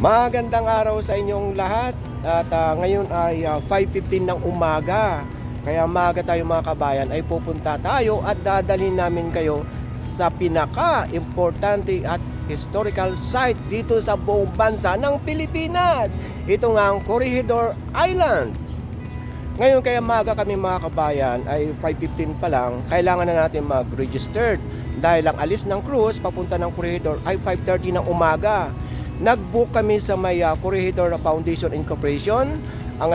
Magandang araw sa inyong lahat. At ngayon ay 5:15 ng umaga. Kaya maaga tayo mga kabayan ay pupunta tayo at dadalhin namin kayo sa pinaka-importante at historical site dito sa buong bansa ng Pilipinas. Ito nga ang Corregidor Island. Ngayon kaya maaga kami mga kabayan ay 5:15 pa lang. Kailangan na natin mag-registered dahil ang alis ng cruise papunta ng Corregidor ay 5:30 ng umaga. Nag-book kami sa may Corregidor Foundation Incorporation. Ang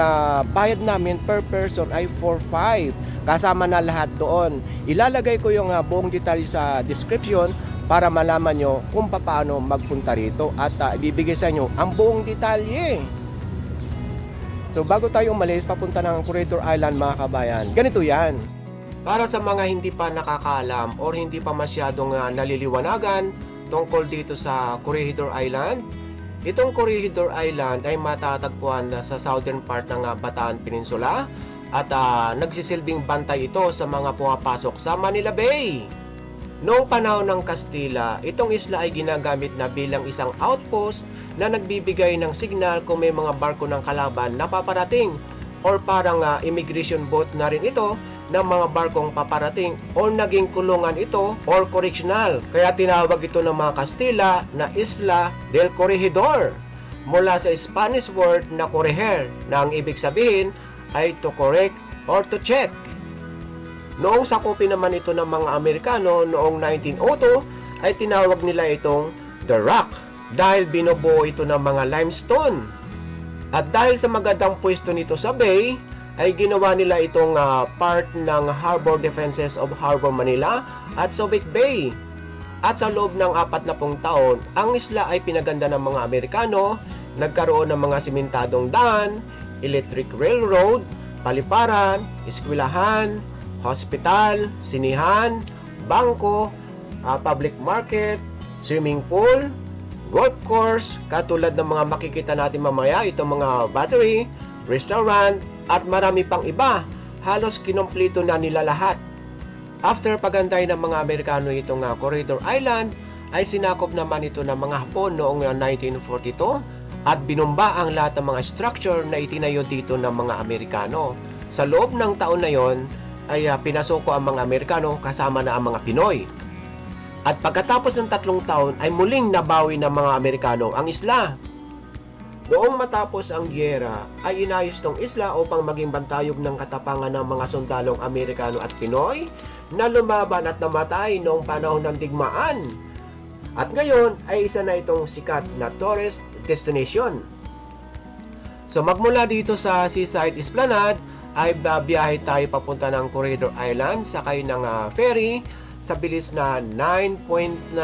bayad namin per person ay 4,500. Kasama na lahat doon. Ilalagay ko yung buong detalye sa description para malaman nyo kung paano magpunta rito. At ibibigay sa inyo ang buong detalye. So bago tayo umalis papunta ng Corregidor Island mga kabayan, ganito yan. Para sa mga hindi pa nakakaalam or hindi pa masyadong naliliwanagan tungkol dito sa Corregidor Island, itong Corregidor Island ay matatagpuan sa southern part ng Bataan Peninsula at nagsisilbing bantay ito sa mga pumapasok sa Manila Bay. Noong panahon ng Kastila, itong isla ay ginagamit na bilang isang outpost na nagbibigay ng signal kung may mga barko ng kalaban na paparating or parang immigration boat na rin ito ng mga barkong paparating o naging kulungan ito or correctional. Kaya tinawag ito ng mga Kastila na Isla del Corregidor mula sa Spanish word na corregir na ang ibig sabihin ay to correct or to check. Noong sakupin naman ito ng mga Amerikano noong 1902 ay tinawag nila itong The Rock dahil binubuo ito ng mga limestone. At dahil sa magandang pwesto nito sa bay ay ginawa nila itong part ng Harbor Defenses of Harbor Manila at Subic Bay. At sa loob ng 40 taon, ang isla ay pinaganda ng mga Amerikano, nagkaroon ng mga simentadong daan, electric railroad, paliparan, eskwelahan, hospital, sinihan, bangko, public market, swimming pool, golf course, katulad ng mga makikita natin mamaya, itong mga battery, restaurant, at marami pang iba. Halos kinomplito na nila lahat. After pagantay ng mga Amerikano itong Corregidor Island, ay sinakop naman ito ng mga Hapon noong 1942 at binumba ang lahat ng mga structure na itinayo dito ng mga Amerikano. Sa loob ng taon na yon ay pinasoko ang mga Amerikano kasama na ang mga Pinoy. At pagkatapos ng 3 taon ay muling nabawi ng mga Amerikano ang isla. Noong matapos ang giyera ay inayos tong isla upang maging bantayog ng katapangan ng mga sundalong Amerikano at Pinoy na lumaban at namatay noong panahon ng digmaan. At ngayon ay isa na itong sikat na tourist destination. So magmula dito sa Seaside Esplanade ay babiyahe tayo papunta ng Corregidor Island sakay ng ferry sa bilis na 9.9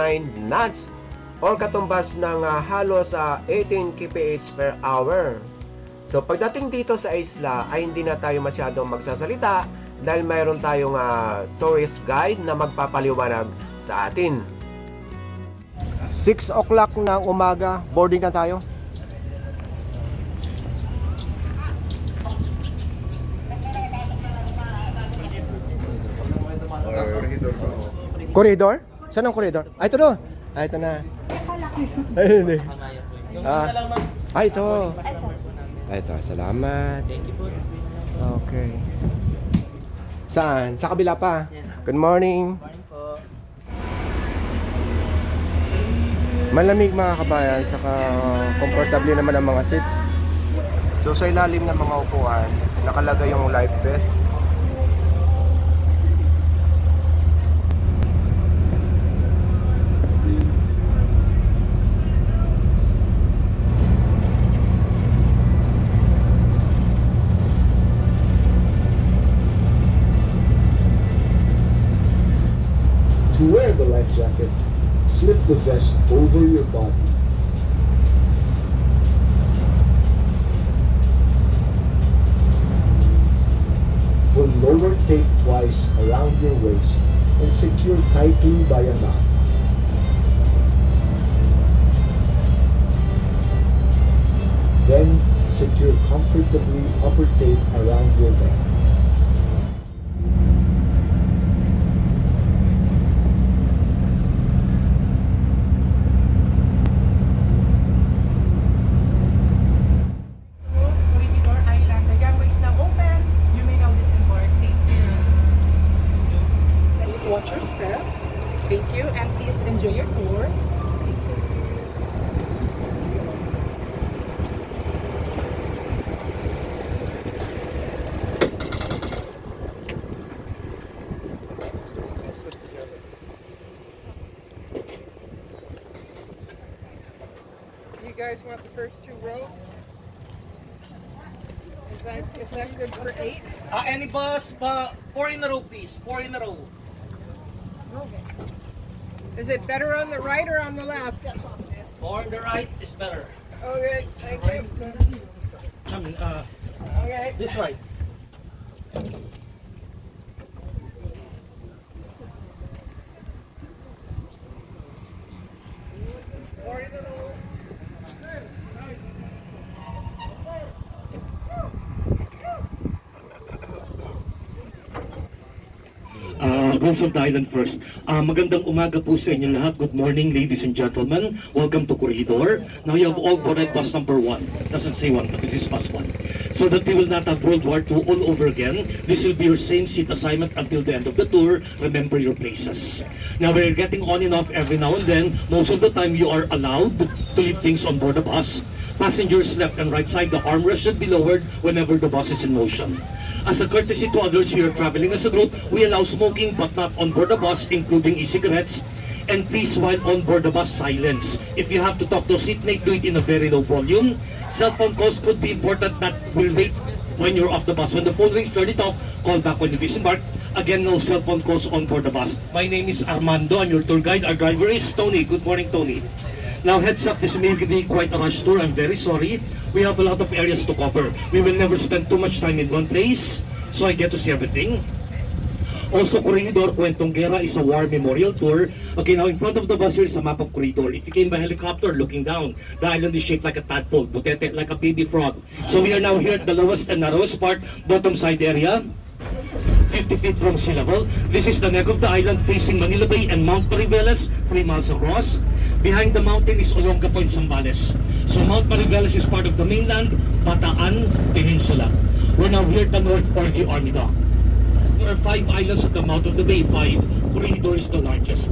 knots or katumbas ng halos 18 kph per hour. So pagdating dito sa isla ay hindi na tayo masyadong magsasalita dahil mayroon tayong tourist guide na magpapaliwanag sa atin. 6 o'clock ng umaga, boarding na tayo. Corregidor? Saan ang corridor? Ay, ito doon. Ay, ito na. Ay, hindi. Ay, ito. Ay, ito. Salamat. Okay. Saan? Sa kabila pa? Good morning. Malamig mga kabayan, saka comfortable naman ang mga seats. So sa ilalim ng mga upuan, nakalagay yung life vest. To wear the life jacket, slip the vest over your body. Pull lower tape twice around your waist and secure tightly by a knot. Then secure comfortably upper tape around your neck. tour. You guys want the first 2 rows? Is that good for 8? Any bus, 4 in a row, please. 4 in a row. Okay. Is it better on the right or on the left? 4 on the right is better. Okay, thank you. Okay. This right. Rules of the island first. Magandang umaga po sa inyo lahat. Good morning, ladies and gentlemen. Welcome to Corregidor. Now you have all boarded bus number 1. Doesn't say 1, but this is bus 1. So that we will not have World War II all over again. This will be your same seat assignment until the end of the tour. Remember your places. Now we're getting on and off every now and then. Most of the time you are allowed to leave things on board of us. Passengers left and right side, the armrest should be lowered whenever the bus is in motion. As a courtesy to others who are traveling as a group, we allow smoking but not on board the bus, including e-cigarettes. And please, while on board the bus, silence. If you have to talk to a seatmate, do it in a very low volume. Cell phone calls could be important, that will wait when you're off the bus. When the phone rings, turn it off. Call back when you disembark. Again, no cell phone calls on board the bus. My name is Armando. I'm your tour guide. Our driver is Tony. Good morning, Tony. Now, heads up, this may be quite a rush tour. I'm very sorry. We have a lot of areas to cover. We will never spend too much time in one place, so I get to see everything. Also, Corregidor, Kwentong Guerra is a war memorial tour. Okay, now in front of the bus here is a map of Corregidor. If you came by helicopter looking down, the island is shaped like a tadpole, butete, like a baby frog. So we are now here at the lowest and narrowest part, bottom side area. 50 feet from sea level. This is the neck of the island facing Manila Bay and Mount Mariveles, 3 miles across. Behind the mountain is Olonga Point, Zambales. So Mount Mariveles is part of the mainland, Bataan Peninsula. We're now here at the North Orgy Army Dock. There are 5 islands at the mouth of the bay, 5. Corregidor is the largest.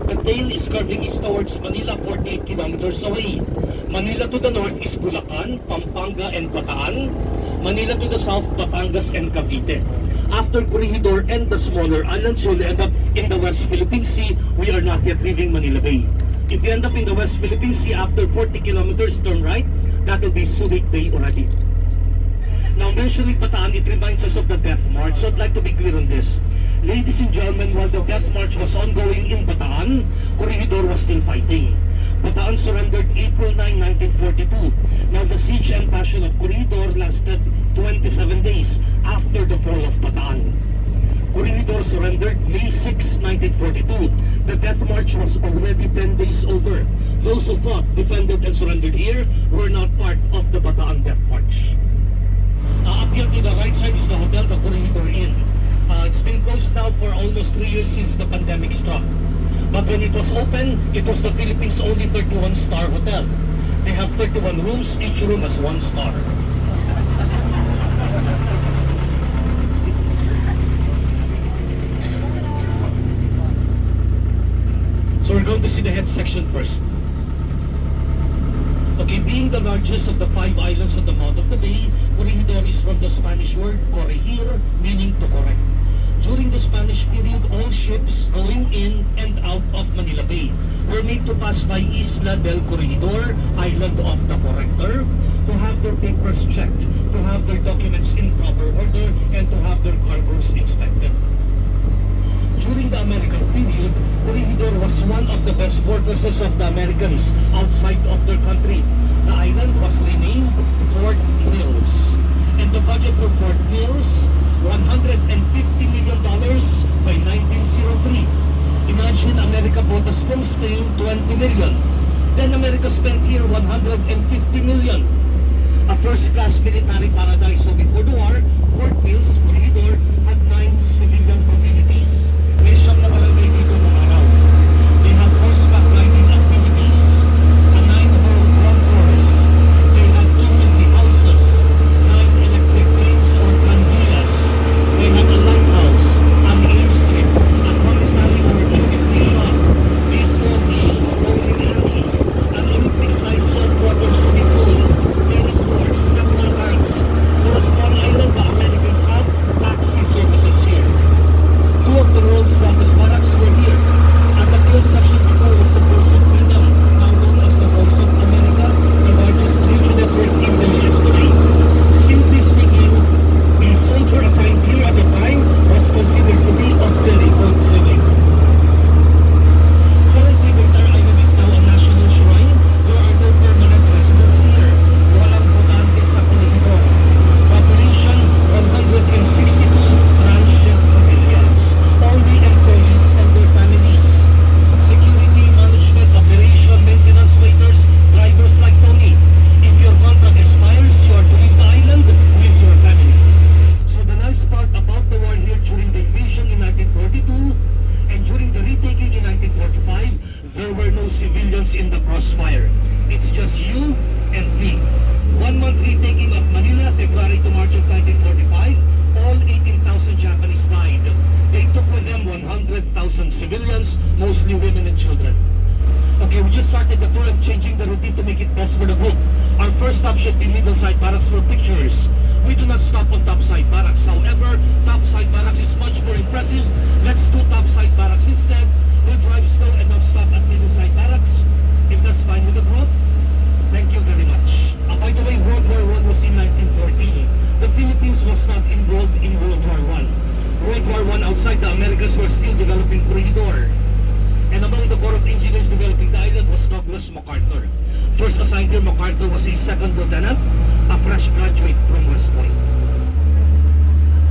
The tail is curving east towards Manila, 48 kilometers away. Manila to the north is Bulacan, Pampanga, and Bataan. Manila to the south, Batangas and Cavite. After Corregidor and the smaller islands, you'll end up in the West Philippine Sea. We are not yet leaving Manila Bay. If you end up in the West Philippine Sea after 40 kilometers, turn right. That will be Subic Bay already. Now, mentioning Bataan, it reminds us of the Death March, so I'd like to be clear on this. Ladies and gentlemen, while the Death March was ongoing in Bataan, Corregidor was still fighting. Bataan surrendered April 9, 1942. Now, the siege and passion of Corregidor lasted 27 days after the fall of Bataan. Corregidor surrendered May 6, 1942. The Death March was already 10 days over. Those who fought, defended, and surrendered here were not part of the Bataan Death March. Up here to the right side is the hotel, the Corregidor Inn. It's been closed now for almost 3 years since the pandemic struck. But when it was open, it was the Philippines' only 31-star hotel. They have 31 rooms, each room has 1 star. So we're going to see the head section first. Okay, being the largest of the 5 islands at the mouth of the bay, Corregidor is from the Spanish word corregir, meaning to correct. During the Spanish period, all ships going in and out of Manila Bay were made to pass by Isla del Corregidor, island of the corrector, to have their papers checked, to have their documents in proper order, and to have their cargoes inspected. During the American period, Corregidor was one of the best fortresses of the Americans outside of their country. The island was renamed Fort Mills. And the budget for Fort Mills, $150 million by 1903. Imagine America bought us from Spain 20 million. Then America spent here 150 million. A first-class military paradise. So before the war, Fort Mills, Corregidor, had 9 civilian communities. May siyam na barangay dito ng araw. They have horseback riding activities, a 9-hole golf course. They have community houses, 9 electric trains or candilas. They have a lighthouse, an airstrip, a commissary or duty-free shop, baseball fields, no civilians in the crossfire. It's just you and me. 1 month retaking of Manila, February to March of 1945, all 18,000 Japanese died. They took with them 100,000 civilians, mostly women and children. Okay, we just started the tour and changing the routine to make it best for the group. Our first stop should be middle-side barracks for pictures. We do not stop on topside barracks. However, topside barracks is much more impressive. Let's do topside barracks instead. We'll drive slow and not stop at middle-side barracks. If that's fine with the group, thank you very much. By the way, World War I was in 1914. The Philippines was not involved in World War I. World War I outside the Americas were still developing Corregidor. And among the Corps of Engineers developing the island was Douglas MacArthur. First assigned here, MacArthur was a second lieutenant, a fresh graduate from West Point.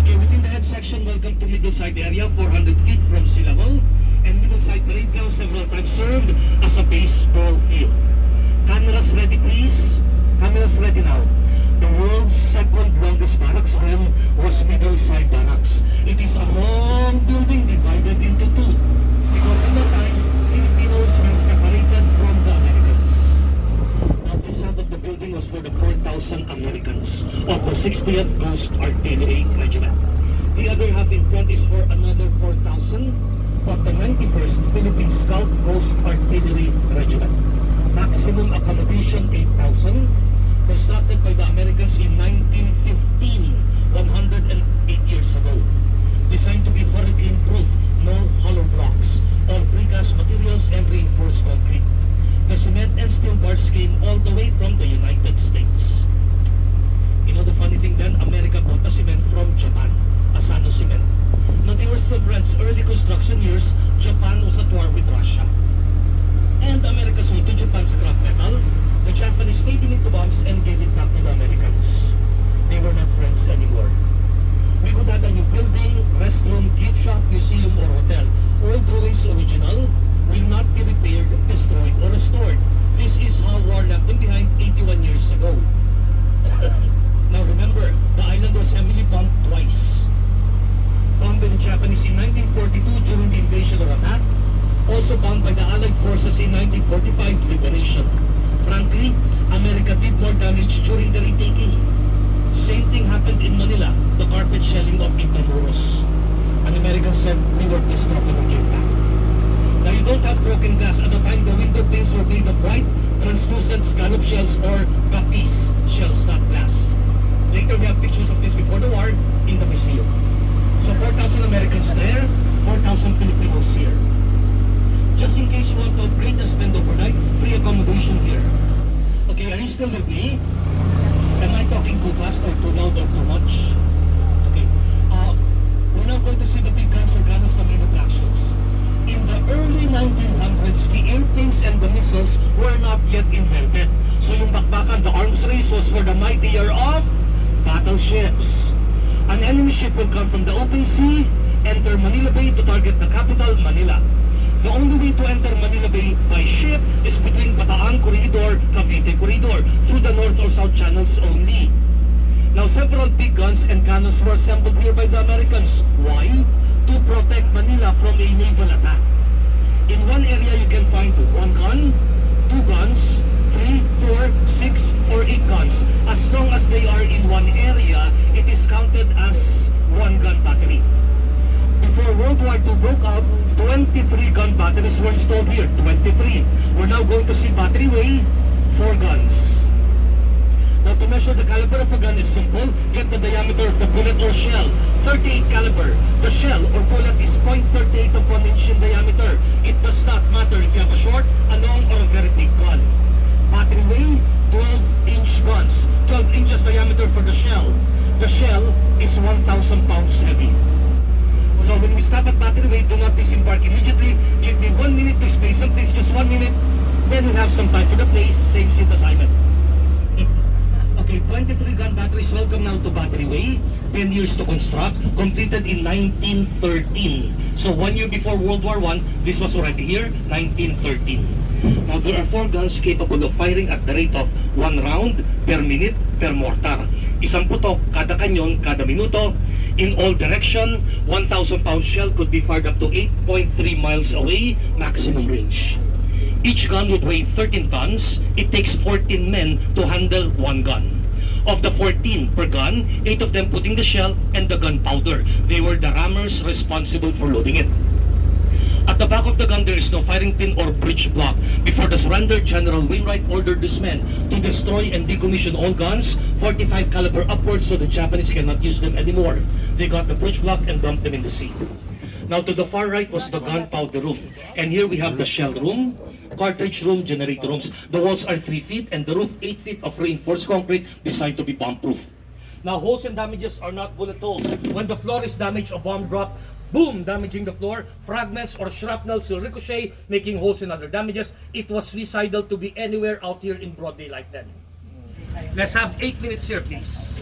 Okay, within the head section, welcome to Middleside area, 400 feet from sea level. And Middleside parade ground several times served as a baseball field. Cameras ready, please. Cameras ready now. The world's second longest barracks then was Middleside Barracks. It is a long building divided into two. Because in that time, Filipinos were separated from the Americans. Now, this half of the building was for the 4,000 Americans of the 60th Ghost Artillery Regiment. The other half in front is for another 4,000 of the 91st Philippine Scout Ghost Artillery Regiment. Maximum accommodation 8,000, constructed by the Americans in 1915, 108 years ago. Designed to be hurricane-proof, no hollow blocks, all precast materials and reinforced concrete. The cement and steel bars came all the way from the United States. You know the funny thing then, America bought the cement from Japan, Asano Cement. Now they were still friends. Early construction years, Japan was at war with Russia. And America sold to Japan scrap metal. The Japanese made it into bombs and gave it back to the Americans. They were not friends anymore. We could add a new building, restroom, gift shop, museum, or hotel. All drawings original, will not be repaired, destroyed, or restored. This is how war left them behind 81 years ago. Now remember, the island was heavily bombed twice. Bombed by the Japanese in 1942 during the invasion or attack. Also bombed by the Allied forces in 1945 liberation. Frankly, America did more damage during the retaking. Same thing happened in Manila, the carpet shelling of Intramuros. An American said, we were pissed off when we came back. Now you don't have broken glass. At the time, the window panes were made of white, translucent scallop shells or guppies shells, not glass. Later, we have pictures of this before the war in the museum. So 4,000 Americans there, 4,000 Filipinos here. Just in case you want to upgrade and spend overnight, free accommodation here. Okay, are you still with me? Am I talking too fast or too loud or too much? Okay. We're now going to see the big guns or gunners, the main attractions. In the early 1900s, the airplanes and the missiles were not yet invented. So yung bakbakan, the arms race was for the mightier of battleships. An enemy ship will come from the open sea, enter Manila Bay to target the capital, Manila. The only way to enter Manila Bay by ship is between Bataan, Corregidor, Cavite, Corregidor, through the north or south channels only. Now, several big guns and cannons were assembled here by the Americans. Why? To protect Manila from a naval attack. In one area, you can find 1 gun, 2 guns, 3, 4, 6, or 8 guns. As long as they are in one area, it is counted as 1 gun battery. Before World War II broke out, 23 gun batteries were installed here. 23. We're now going to see battery weigh 4 guns. Now to measure the caliber of a gun is simple. Get the diameter of the bullet or shell. 38 caliber. The shell or bullet is 0.38 of 1 inch in diameter. It does not matter if you have a short, a long, or a very big gun. Battery weigh 12-inch guns. 12 inches diameter for the shell. The shell is 1,000 pounds heavy. So when we stop at battery weight, do not disembark immediately. Give me 1 minute to explain some things, just 1 minute. Then we'll have some time for the place, same seat assignment. Okay, 23 gun batteries. Welcome now to battery way. 10 years to construct, completed in 1913. So 1 year before World War I, this was already here, 1913. Now there are 4 guns capable of firing at the rate of 1 round per minute per mortar. Isang putok kada kanyon kada minuto. In all direction, 1,000 pound shell could be fired up to 8.3 miles away, maximum range. Each gun would weigh 13 tons. It takes 14 men to handle one gun. Of the 14 per gun, 8 of them putting the shell and the gunpowder. They were the rammers responsible for loading it. At the back of the gun, there is no firing pin or breech block. Before the surrender, General Wainwright ordered his men to destroy and decommission all guns, 45 caliber upwards, so the Japanese cannot use them anymore. They got the breech block and dumped them in the sea. Now to the far right was the gunpowder room. And here we have the shell room, cartridge room, generator rooms. The walls are 3 feet and the roof 8 feet of reinforced concrete designed to be bomb-proof. Now holes and damages are not bullet holes. When the floor is damaged, a bomb drop, boom, damaging the floor. Fragments or shrapnels will ricochet, making holes and other damages. It was suicidal to be anywhere out here in broad daylight then. Let's have 8 minutes here, please.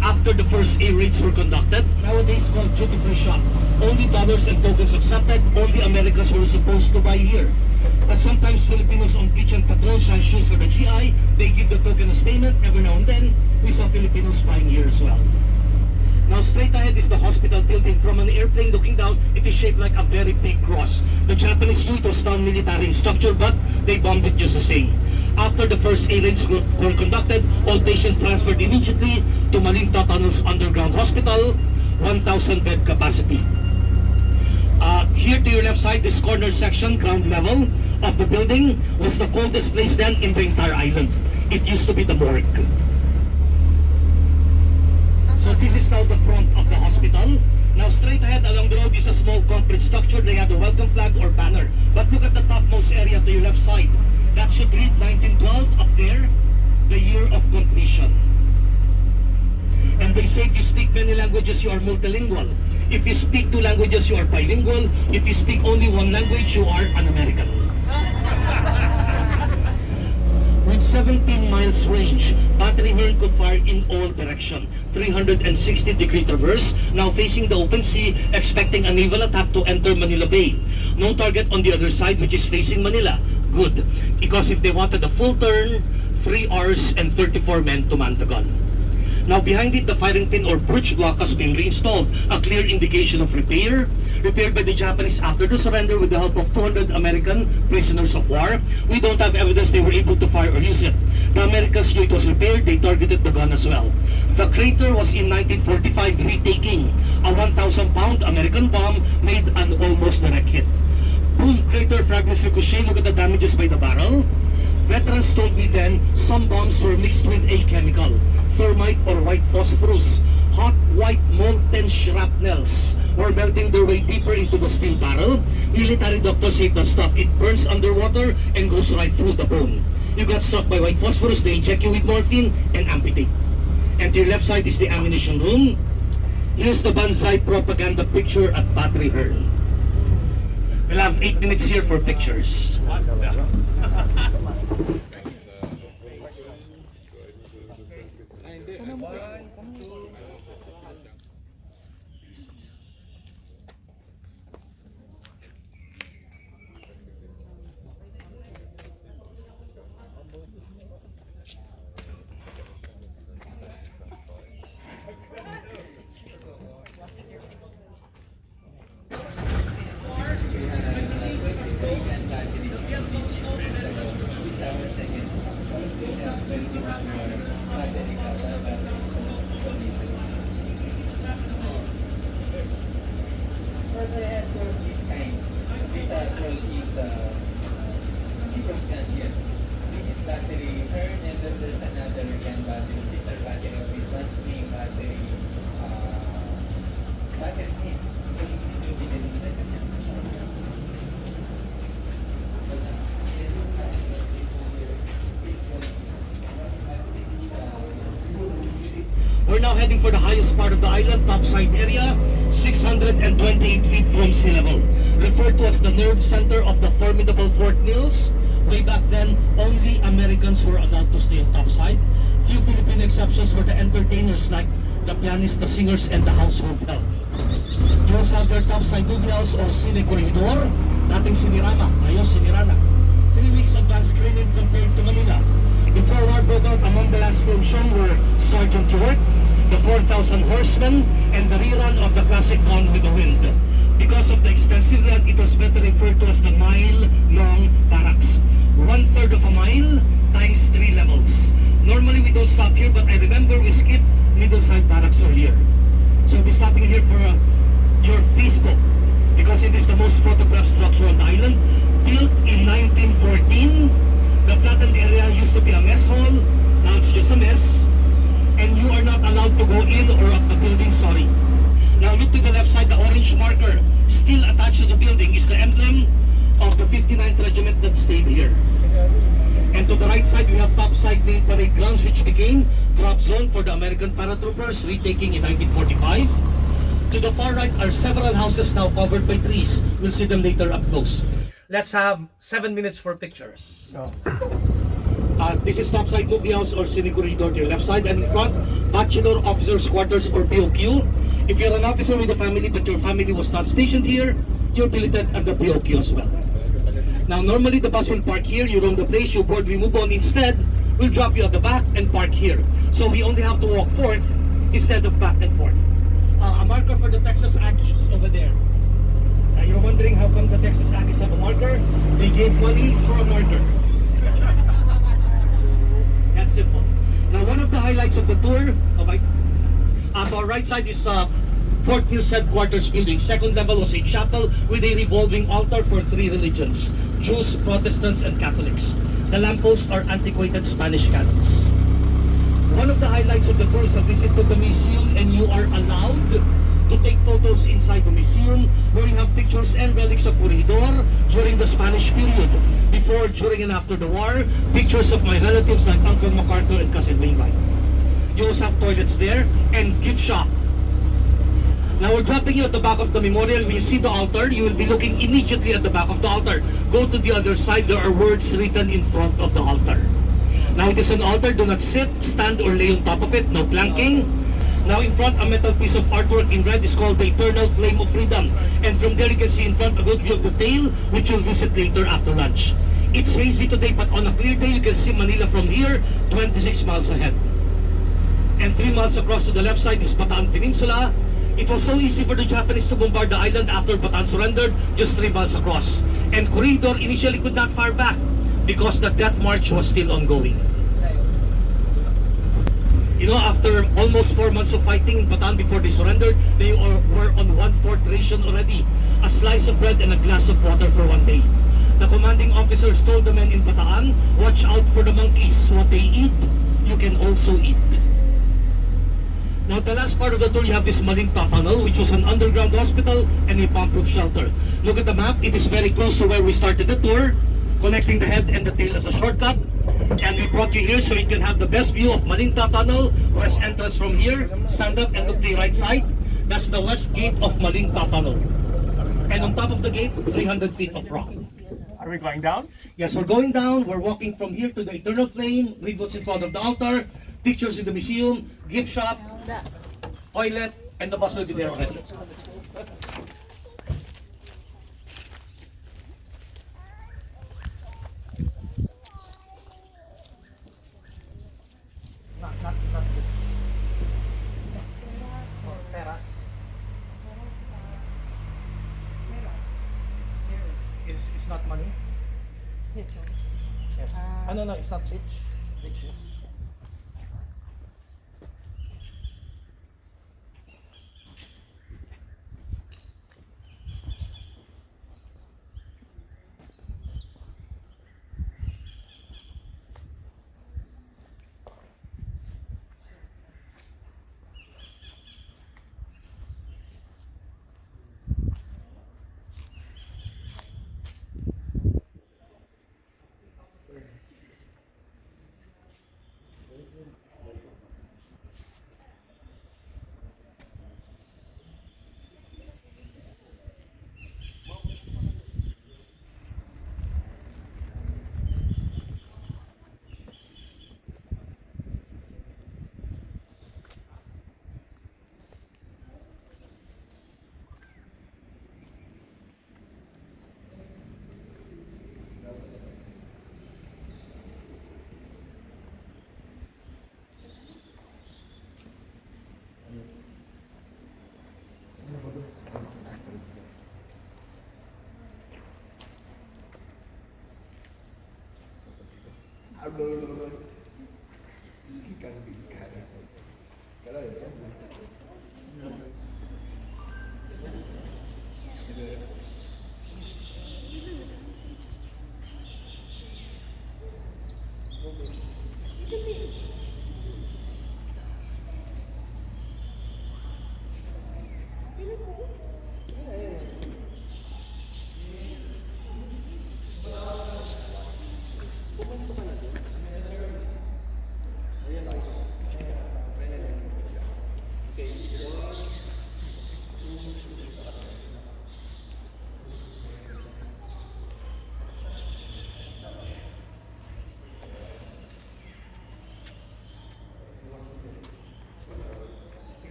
After the first A raids were conducted, nowadays called duty-free shop. Only dollars and tokens accepted, only Americans were supposed to buy here. But sometimes Filipinos on kitchen patrol shine shoes for the GI, they give the token as payment. Every now and then, we saw Filipinos buying here as well. Now straight ahead is the hospital building. From an airplane looking down, it is shaped like a very big cross. The Japanese knew it was non-military in structure, but they bombed it just the same. After the first A raids were conducted, all patients transferred immediately to Malinta Tunnels Underground Hospital, 1,000 bed capacity. Here to your left side, this corner section, ground level of the building, was the coldest place then in the entire island. It used to be the morgue. So this is now the front of the hospital. Now straight ahead along the road is a small concrete structure. They had a welcome flag or banner. But look at the topmost area to your left side. That should read 1912 up there, the year of completion. And they say if you speak many languages, you are multilingual. If you speak 2 languages, you are bilingual. If you speak only 1 language, you are an American. With 17 miles range, battery Hearn could fire in all directions. 360-degree traverse, now facing the open sea, expecting a naval attack to enter Manila Bay. No target on the other side, which is facing Manila. Good, because if they wanted a full turn, 3 hours and 34 men to man the gun. Now behind it, the firing pin or breech block has been reinstalled, a clear indication of repaired by the Japanese after the surrender with the help of 200 American prisoners of war. We don't have evidence they were able to fire or use it. The Americans knew it was repaired, they targeted the gun as well. The crater was in 1945 retaking. A 1,000-pound American bomb made an almost direct hit. Boom, crater fragments ricochet. Look at the damages by the barrel. Veterans told me then some bombs were mixed with a chemical, thermite or white phosphorus. hot white molten shrapnels were melting their way deeper into the steel barrel. Military doctors say the stuff, it burns underwater and goes right through the bone. You got struck by white phosphorus, they inject you with morphine and amputate. And to your left side is the ammunition room. Here's the Banzai propaganda picture at Battery Hearn. We'll have 8 minutes here for pictures. We're now heading for the highest part of the island, topside area, 628 feet from sea level. Referred to as the nerve center of the formidable Fort Mills. Way back then, only Americans were allowed to stay on topside. Few Philippine exceptions were the entertainers like the pianists, the singers, and the household help. You also have their topside movie house or Cine Corregidor, dating Sinirama, ngayon Sinirana. 3 weeks advance screening compared to Manila. Before war broke out, among the last films shown were Sergeant York, The 4,000 Horsemen, and the rerun of the classic Gone with the Wind. Because of the extensive land, it was better referred to as the mile-long barracks. 1/3 of a mile times 3 levels. Normally we don't stop here, but I remember we skipped Middleside Barracks earlier. So we'll be stopping here for your Facebook, because it is the most photographed structure on the island. Built in 1914, the flattened area used to be a mess hall, now it's just a mess. And you are not allowed to go in or up the building, sorry. Now look to the left side, the orange marker still attached to the building is the emblem of the 59th Regiment that stayed here. And to the right side, we have topside main parade grounds, which became drop zone for the American paratroopers, retaking in 1945. To the far right are several houses now covered by trees. We'll see them later up close. Let's have 7 minutes for pictures. This is topside movie house or Cine Corridor to your left side, and in front, Bachelor Officers Quarters or BOQ. If you're an officer with a family but your family was not stationed here, you're billeted at the BOQ as well. Now normally the bus will park here, you roam the place, you board, we move on. Instead, we'll drop you at the back and park here. So we only have to walk forth instead of back and forth. A marker for the Texas Aggies over there. You're wondering how come the Texas Aggies have a marker? They gave money for a marker. That's simple. Now one of the highlights of the tour, at our right side is Fort Mills headquarters building. Second level was a chapel with a revolving altar for 3 religions, Jews, Protestants, and Catholics. The lampposts are antiquated Spanish candles. One of the highlights of the tour is a visit to the museum, and you are allowed to take photos inside the museum where you have pictures and relics of Corregidor during the Spanish period, before, during, and after the war, pictures of my relatives like Uncle MacArthur and Cousin Wainwright. You also have toilets there and gift shop. Now we're dropping you at the back of the memorial. When you see the altar, you will be looking immediately at the back of the altar. Go to the other side, there are words written in front of the altar. Now it is an altar, do not sit, stand, or lay on top of it, no planking. Now in front, a metal piece of artwork in red is called the Eternal Flame of Freedom. And from there you can see in front a good view of the tail, which you'll visit later after lunch. It's hazy today, but on a clear day you can see Manila from here, 26 miles ahead. And 3 miles across to the left side is Bataan Peninsula. It was so easy for the Japanese to bombard the island after Bataan surrendered, just 3 miles across. And Corregidor initially could not fire back because the death march was still ongoing. You know, after almost 4 months of fighting in Bataan before they surrendered, they were on 1/4 ration already. A slice of bread and a glass of water for 1 day. The commanding officers told the men in Bataan, watch out for the monkeys. What they eat, you can also eat. Now, the last part of the tour, you have this Malinta Tunnel, which was an underground hospital and a bomb-proof shelter. Look at the map. It is very close to where we started the tour, connecting the head and the tail as a shortcut. And we brought you here so you can have the best view of Malinta Tunnel, west entrance from here. Stand up and look to the right side. That's the west gate of Malinta Tunnel. And on top of the gate, 300 feet of rock. Are we going down? Yes, we're going down. We're walking from here to the eternal flame. Read what's in front of the altar. Pictures in the museum, gift shop, toilet, and the bus will be there already. It's not money. Yes. No, it's not rich. Riches.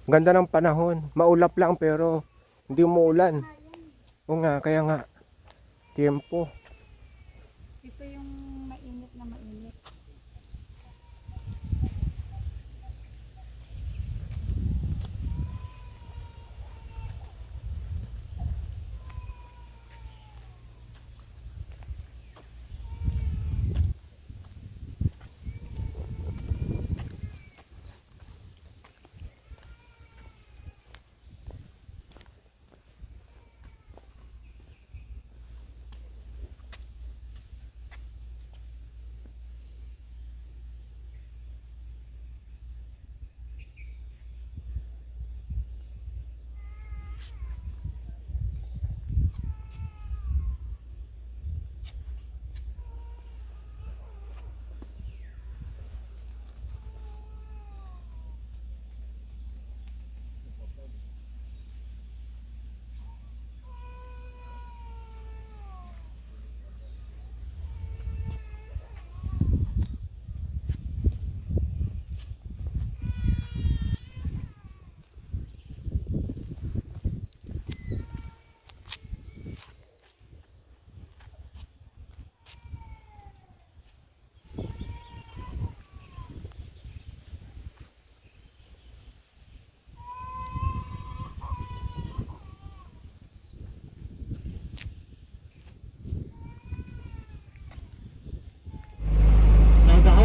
Ganda ng panahon. Maulap lang pero hindi umuulan. O nga, kaya nga. Tiempo. Isa yung mainit na mainit.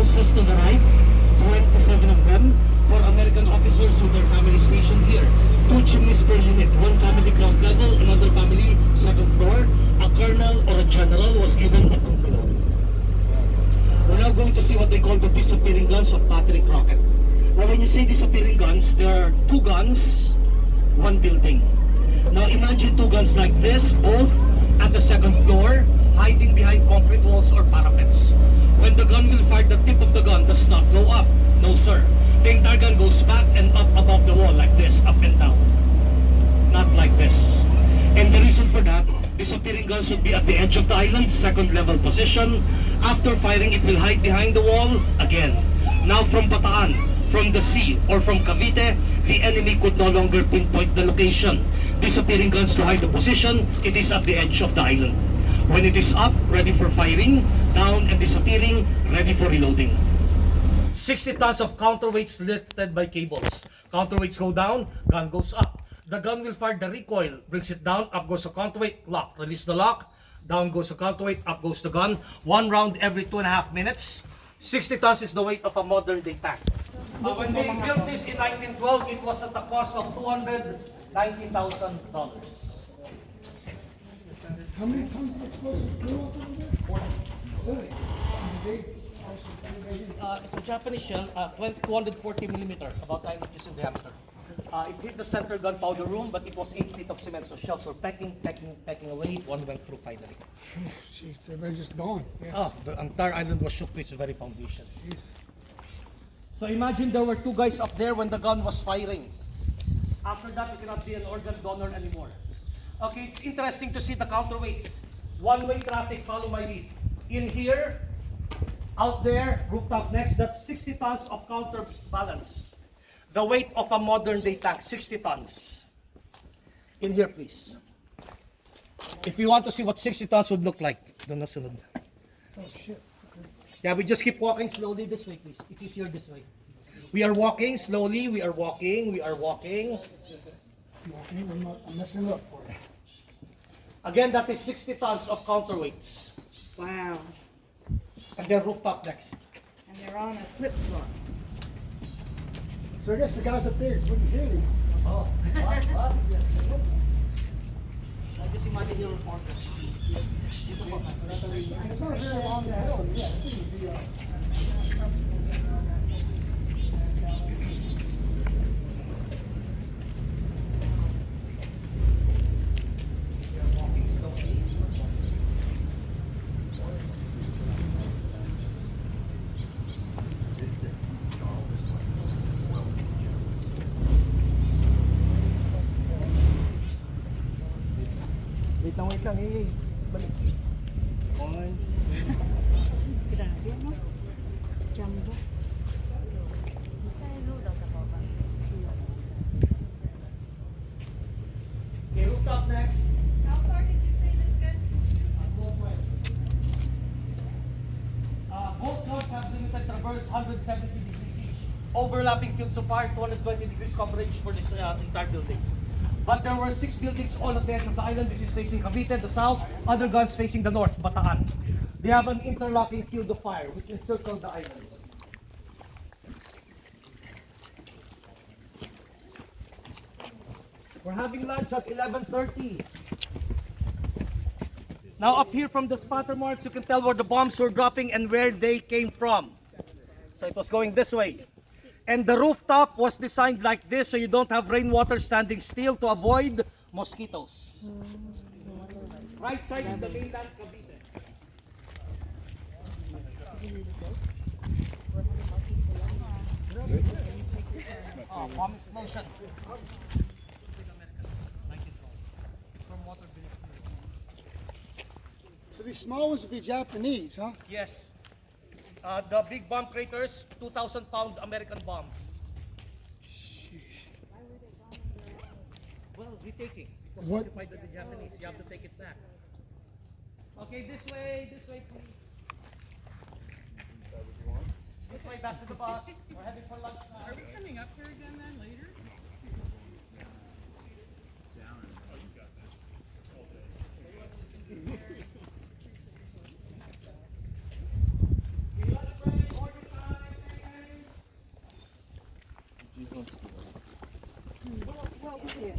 houses to the right, 27 of them for American officers with their family stationed here. 2 chimneys per unit, one family ground level, another family second floor. A colonel or a general was given a bungalow. We're now going to see what they call the disappearing guns of Patrick Crockett. Now when you say disappearing guns, there are 2 guns, 1 building. Now imagine 2 guns like this, both at the second floor, hiding behind concrete walls or parapets. When the gun will fire, the tip of the gun does not go up. No sir. The entire gun goes back and up above the wall like this, up and down. Not like this. And the reason for that, disappearing guns would be at the edge of the island, second level position. After firing, it will hide behind the wall again. Now from Bataan, from the sea, or from Cavite, the enemy could no longer pinpoint the location. Disappearing guns to hide the position, it is at the edge of the island. When it is up, ready for firing, down and disappearing, ready for reloading. 60 tons of counterweights lifted by cables. Counterweights go down, gun goes up. The gun will fire the recoil, brings it down, up goes the counterweight, lock. Release the lock, down goes the counterweight, up goes the gun. 1 round every 2.5 minutes. 60 tons is the weight of a modern day tank. When they built this in 1912, it was at the cost of $290,000. How many tons of explosive blew up over there? 40. It's a Japanese shell, 240 millimeter, about 9 inches in diameter. It hit the center gunpowder room, but it was 8 feet of cement, so shells were pecking away. One went through finally. Jeez, everybody's just gone. Yeah. Oh, the entire island was shook to its very foundation. So imagine there were 2 guys up there when the gun was firing. After that, you cannot be an organ donor anymore. Okay, it's interesting to see the counterweights. One-way traffic, follow my lead. In here, out there, rooftop next, that's 60 tons of counterbalance. The weight of a modern day tank, 60 tons. In here, please. If you want to see what 60 tons would look like, don't sunod. Oh, shit. Okay. Yeah, we just keep walking slowly this way, please. It is here this way. We are walking slowly, we are walking. Okay, I'm messing up for you. Again, that is 60 tons of counterweights. Wow. And then rooftop next. And they're on a flip flop. So I guess the guys up there wouldn't hear you. Oh. I just imagine your reporters. It's not very long to hell. Yeah, I think it'd be, Wait lang, balik. One. Grabe, no? Jumbo. Okay, rooftop next. How far did you say this gun? Both ways. Both roads have limited traverse 170 degrees each. Overlapping fields of fire, 220 degrees coverage for this entire building. But there were 6 buildings all at the edge of the island. This is facing Cavite, the south. Other guns facing the north, Bataan. They have an interlocking field of fire which encircled the island. We're having lunch at 11:30. Now up here from the spatter marks, you can tell where the bombs were dropping and where they came from. So it was going this way. And the rooftop was designed like this so you don't have rainwater standing still to avoid mosquitoes. Right side is the mainland Cavite. Oh, bomb explosion. so these small ones would be Japanese, huh? Yes. The big bomb craters, 2,000-pound American bombs. Well, retaking. It was What? occupied by the Japanese. You have to take it back. Okay, this way, please. This way, back to the bus. We're heading for lunch now. Are we coming up here again then later? Well, we did.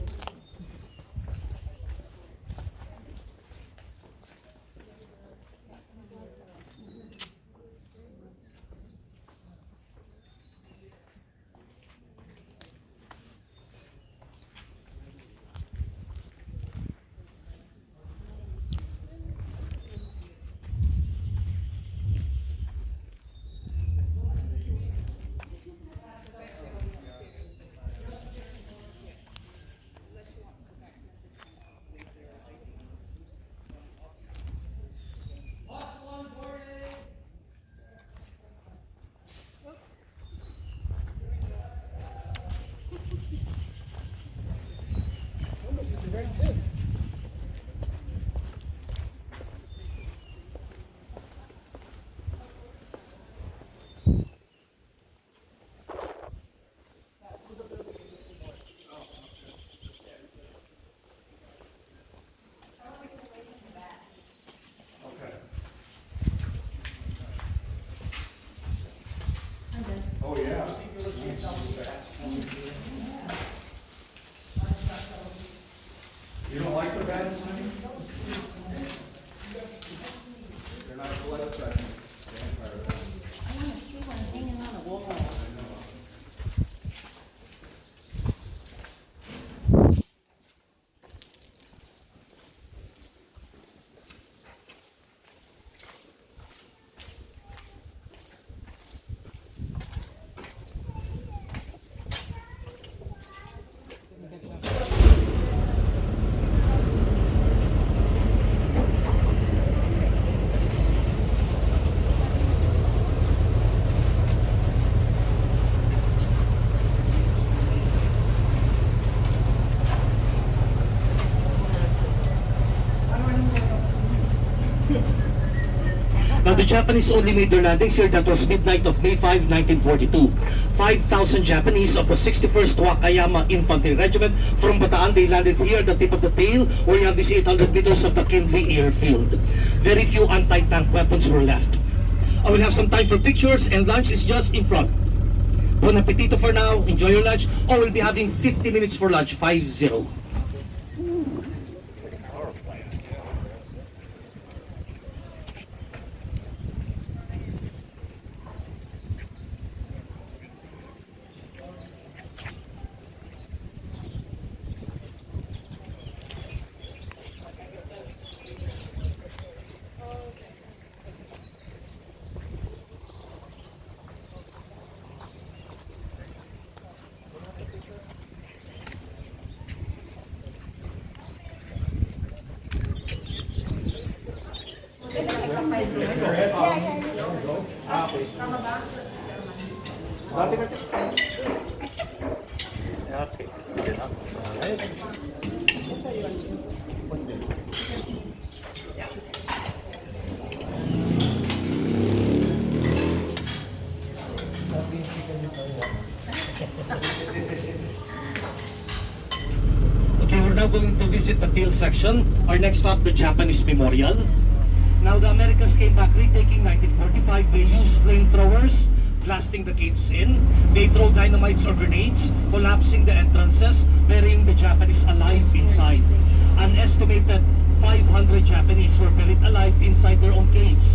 the Japanese only made their landings here. That was midnight of May 5, 1942. 5,000 Japanese of the 61st Wakayama Infantry Regiment from Bataan, they landed here at the tip of the tail, where you have this 800 meters of the Kinley airfield. Very few anti-tank weapons were left. I will have some time for pictures, and lunch is just in front. Bon appetito for now. Enjoy your lunch. Oh, we'll be having 50 minutes for lunch. 5-0. Okay, we're now going to visit the tail section. Our next stop, the Japanese Memorial. Now the Americans came back retaking 1945. They used flamethrowers, blasting the caves in. They throw dynamites or grenades, collapsing the entrances, burying the Japanese alive inside. An estimated 500 Japanese were buried alive inside their own caves.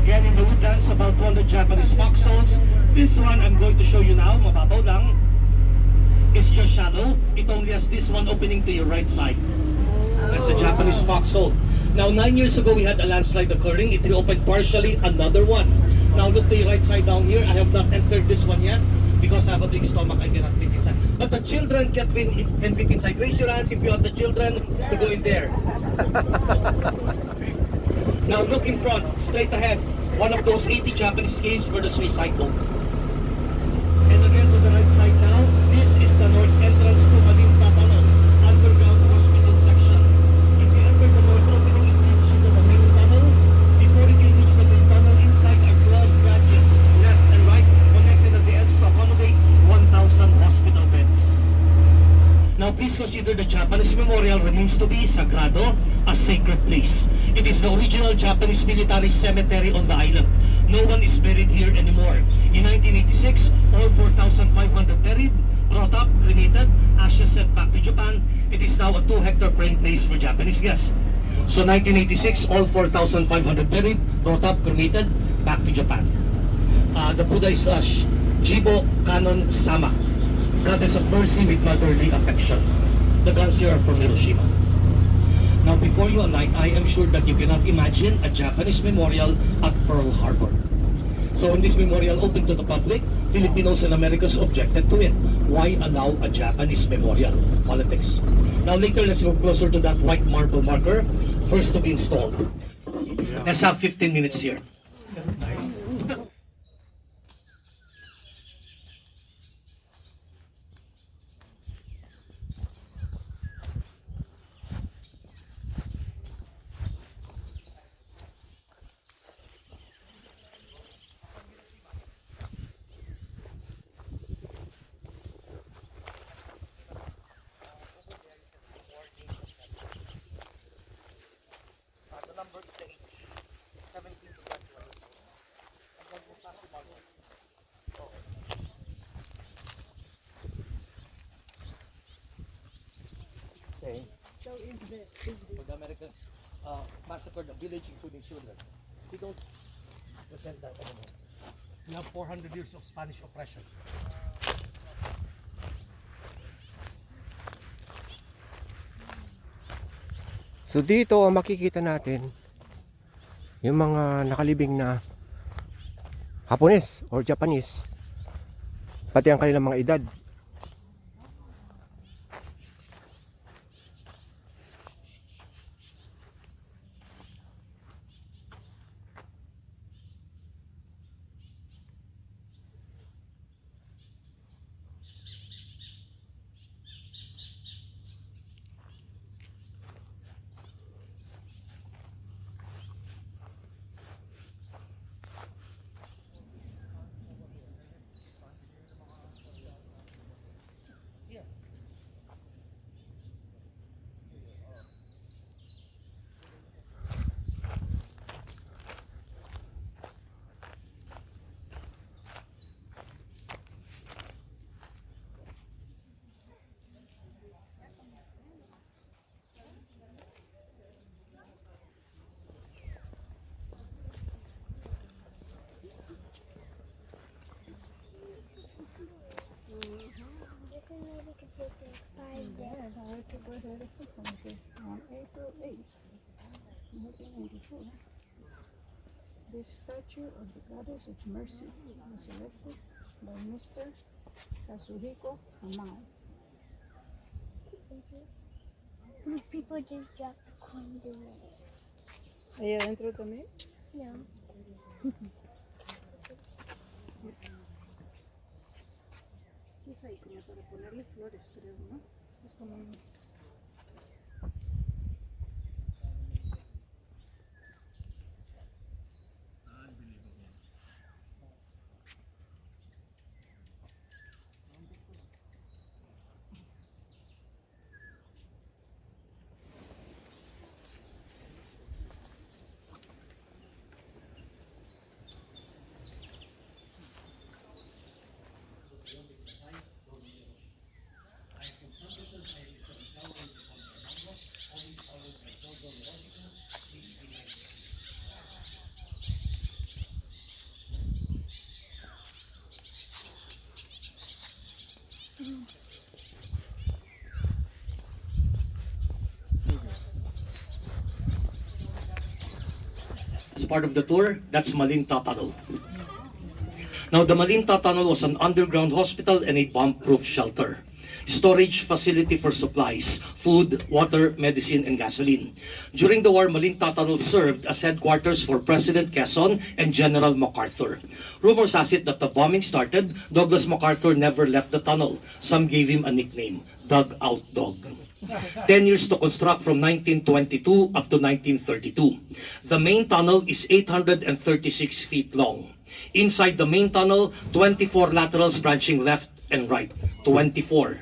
Again, in the woodlands, about 200 Japanese foxholes. This one I'm going to show you now, mababaw lang. It's just shallow. It only has this one opening to your right side. That's a Japanese foxhole. Now, 9 years ago, we had a landslide occurring. It reopened partially, another one. Now, look to your right side down here. I have not entered this one yet because I have a big stomach. I cannot fit inside. But the children can fit inside. Raise your hands if you want the children to go in there. Now, look in front, straight ahead. One of those 80 Japanese caves for the suicide boat. And again, to the right side now, this is the north entrance to Malinta Tunnel, underground hospital section. If you enter the north opening, it leads you to the main tunnel. Before you can reach the main tunnel, inside are broad branches, left and right, connected at the ends to accommodate 1,000 hospital beds. Now, please consider the Japanese Memorial remains to be sagrado, a sacred place. It is the original Japanese military cemetery on the island. No one is buried here anymore. In 1986, all 4,500 buried, brought up, cremated, ashes sent back to Japan. It is now a 2-hectare praying place for Japanese guests. So 1986, all 4,500 buried, brought up, cremated, back to Japan. The Buddha is Jibo Kanon Sama, goddess of mercy with motherly affection. The guns here are from Hiroshima. Now, before you alight, I am sure that you cannot imagine a Japanese memorial at Pearl Harbor. So when this memorial opened to the public, Filipinos and Americans objected to it. Why allow a Japanese memorial? Politics. Now later, let's go closer to that white marble marker, first to be installed. Let's have 15 minutes here. When the Americans massacred the village, including children, we don't present that anymore. We have 400 years of Spanish oppression. So dito makikita natin yung mga nakalibing na Hapones or Japanese, pati ang kanilang mga edad. This statue of the Goddess of Mercy was erected by Mr. Kazuhiko Hamao. People just drop the coins in it. Allá adentro también. No. Es ahí como para ponerle flores, creo, ¿no? Es como un... As part of the tour, that's Malinta Tunnel. Now, the Malinta Tunnel was an underground hospital and a bomb-proof shelter. Storage facility for supplies, food, water, medicine, and gasoline. During the war, Malinta Tunnel served as headquarters for President Quezon and General MacArthur. Rumors has it that the bombing started, Douglas MacArthur never left the tunnel. Some gave him a nickname, Dugout Dog. 10 years to construct from 1922 up to 1932. The main tunnel is 836 feet long. Inside the main tunnel, 24 laterals branching left and right. 24.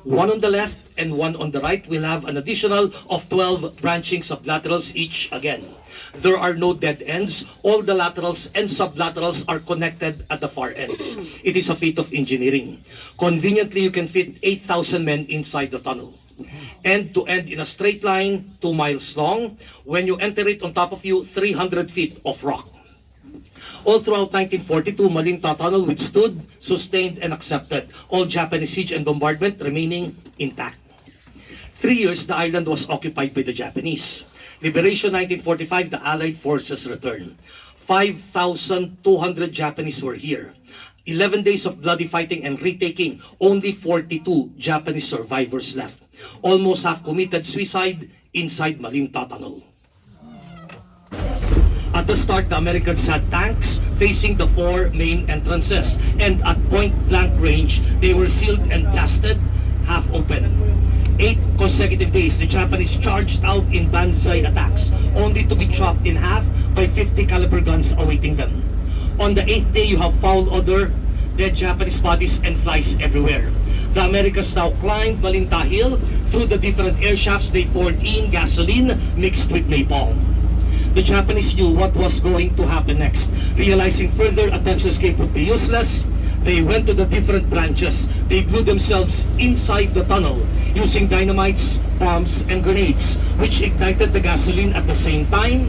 One on the left and one on the right will have an additional of 12 branching sublaterals each again. There are no dead ends. All the laterals and sublaterals are connected at the far ends. It is a feat of engineering. Conveniently, you can fit 8,000 men inside the tunnel. End to end in a straight line, 2 miles long. When you enter it, on top of you, 300 feet of rock. All throughout 1942, Malinta Tunnel withstood, sustained, and accepted all Japanese siege and bombardment remaining intact. 3 years, the island was occupied by the Japanese. Liberation 1945, the Allied forces returned. 5,200 Japanese were here. 11 days of bloody fighting and retaking, only 42 Japanese survivors left. Almost half committed suicide inside Malinta Tunnel. At the start, the Americans had tanks facing the 4 main entrances, and at point-blank range, they were sealed and blasted half open. 8 consecutive days, the Japanese charged out in banzai attacks, only to be chopped in half by 50 caliber guns awaiting them. On the 8th day, you have foul odor, dead Japanese bodies, and flies everywhere. The Americans now climbed Malinta Hill. Through the different air shafts, they poured in gasoline mixed with napalm. The Japanese knew what was going to happen next. Realizing further attempts to escape would be useless, they went to the different branches. They blew themselves inside the tunnel using dynamites, bombs, and grenades, which ignited the gasoline at the same time.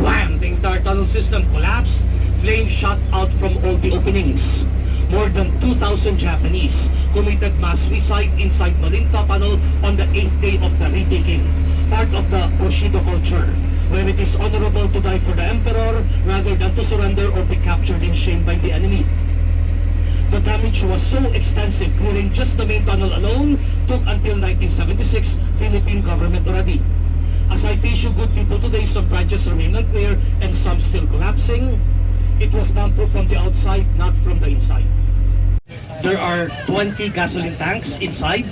Wham! The entire tunnel system collapsed. Flames shot out from all the openings. More than 2,000 Japanese committed mass suicide inside Malinta Tunnel on the 8th day of the retaking, part of the Bushido culture, where it is honorable to die for the emperor rather than to surrender or be captured in shame by the enemy. The damage was so extensive, clearing just the main tunnel alone took until 1976 Philippine government already. As I face you good people today, some branches remain unclear and some still collapsing. It was bomb-proof from the outside, not from the inside. There are 20 gasoline tanks inside,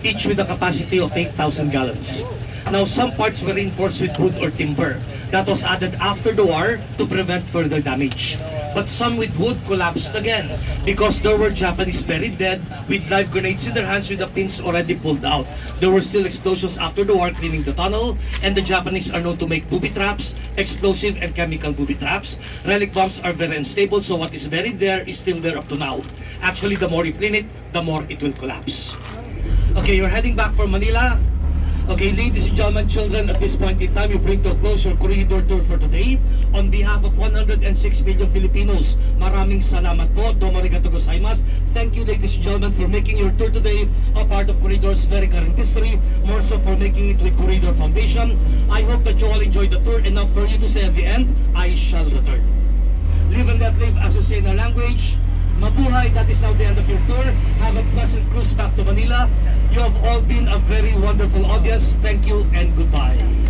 each with a capacity of 8,000 gallons. Now, some parts were reinforced with wood or timber. That was added after the war to prevent further damage. But some with wood collapsed again because there were Japanese buried dead with live grenades in their hands with the pins already pulled out. There were still explosions after the war cleaning the tunnel, and the Japanese are known to make booby traps, explosive and chemical booby traps. Relic bombs are very unstable, so what is buried there is still there up to now. Actually, the more you clean it, the more it will collapse. Okay, you're heading back for Manila. Okay, ladies and gentlemen, children, at this point in time, we bring to a close your Corregidor tour for today. On behalf of 106 million Filipinos, maraming salamat po. Domo arigato gozaimasu. Thank you, ladies and gentlemen, for making your tour today a part of Corregidor's very current history, more so for making it with Corregidor Foundation. I hope that you all enjoyed the tour enough for you to say at the end, I shall return. Live and let live, as we say in our language. Mabuhay, that is now the end of your tour. Have a pleasant cruise back to Manila. You have all been a very wonderful audience. Thank you and goodbye.